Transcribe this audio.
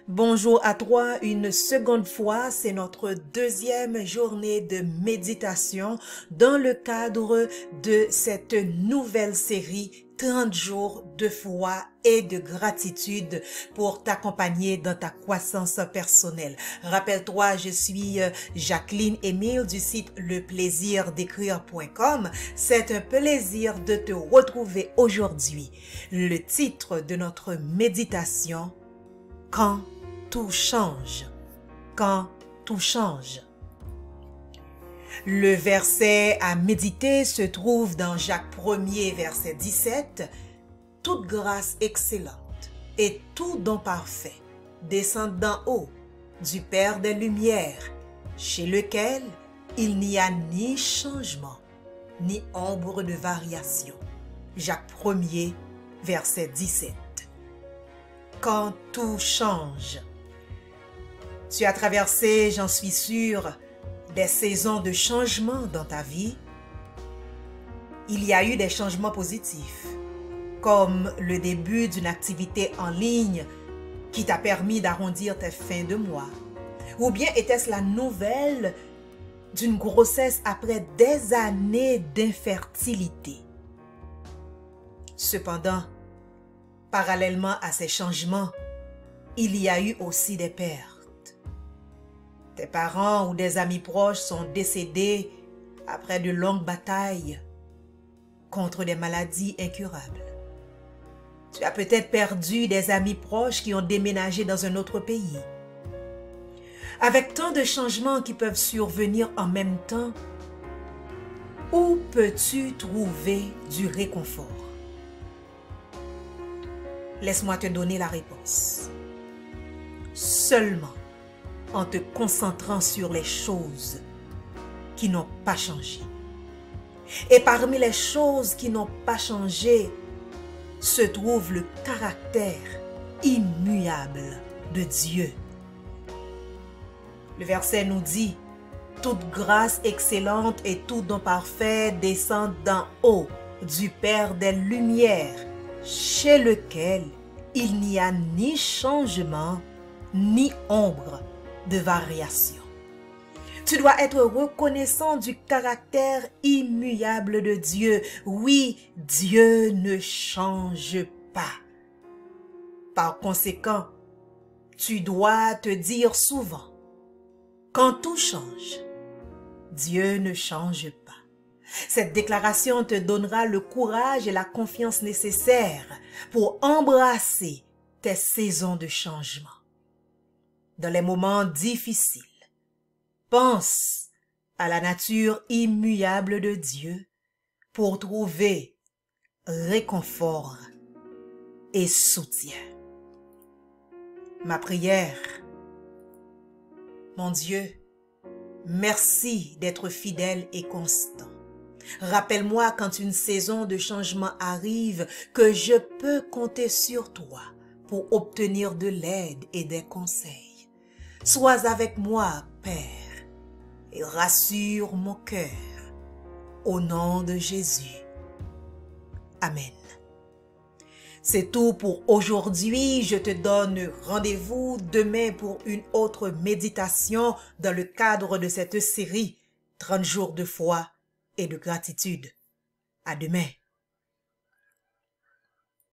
Bonjour à toi, une seconde fois, c'est notre deuxième journée de méditation dans le cadre de cette nouvelle série 30 jours de foi et de gratitude pour t'accompagner dans ta croissance personnelle. Rappelle-toi, je suis Jacqueline Émile du site leplaisirdécrire.com. C'est un plaisir de te retrouver aujourd'hui. Le titre de notre méditation, Quand tout change. Quand tout change. Le verset à méditer se trouve dans Jacques 1er, verset 17. Toute grâce excellente et tout don parfait descendent d'en haut, du Père des Lumières, chez lequel il n'y a ni changement, ni ombre de variation. Jacques 1er, verset 17. Quand tout change. Tu as traversé, j'en suis sûre, des saisons de changement dans ta vie. Il y a eu des changements positifs, comme le début d'une activité en ligne qui t'a permis d'arrondir tes fins de mois. Ou bien était-ce la nouvelle d'une grossesse après des années d'infertilité. Cependant, parallèlement à ces changements, il y a eu aussi des pertes. Tes parents ou des amis proches sont décédés après de longues batailles contre des maladies incurables. Tu as peut-être perdu des amis proches qui ont déménagé dans un autre pays. Avec tant de changements qui peuvent survenir en même temps, où peux-tu trouver du réconfort? Laisse-moi te donner la réponse. Seulement en te concentrant sur les choses qui n'ont pas changé. Et parmi les choses qui n'ont pas changé se trouve le caractère immuable de Dieu. Le verset nous dit, « Toute grâce excellente et tout don parfait descendent d'en haut, du Père des Lumières, chez lequel il n'y a ni changement, ni ombre de variation. » Tu dois être reconnaissant du caractère immuable de Dieu. Oui, Dieu ne change pas. Par conséquent, tu dois te dire souvent, quand tout change, Dieu ne change pas. Cette déclaration te donnera le courage et la confiance nécessaires pour embrasser tes saisons de changement. Dans les moments difficiles, pense à la nature immuable de Dieu pour trouver réconfort et soutien. Ma prière, mon Dieu, merci d'être fidèle et constant. Rappelle-moi quand une saison de changement arrive que je peux compter sur toi pour obtenir de l'aide et des conseils. Sois avec moi, Père, et rassure mon cœur. Au nom de Jésus. Amen. C'est tout pour aujourd'hui. Je te donne rendez-vous demain pour une autre méditation dans le cadre de cette série 30 jours de foi et de gratitude. À demain.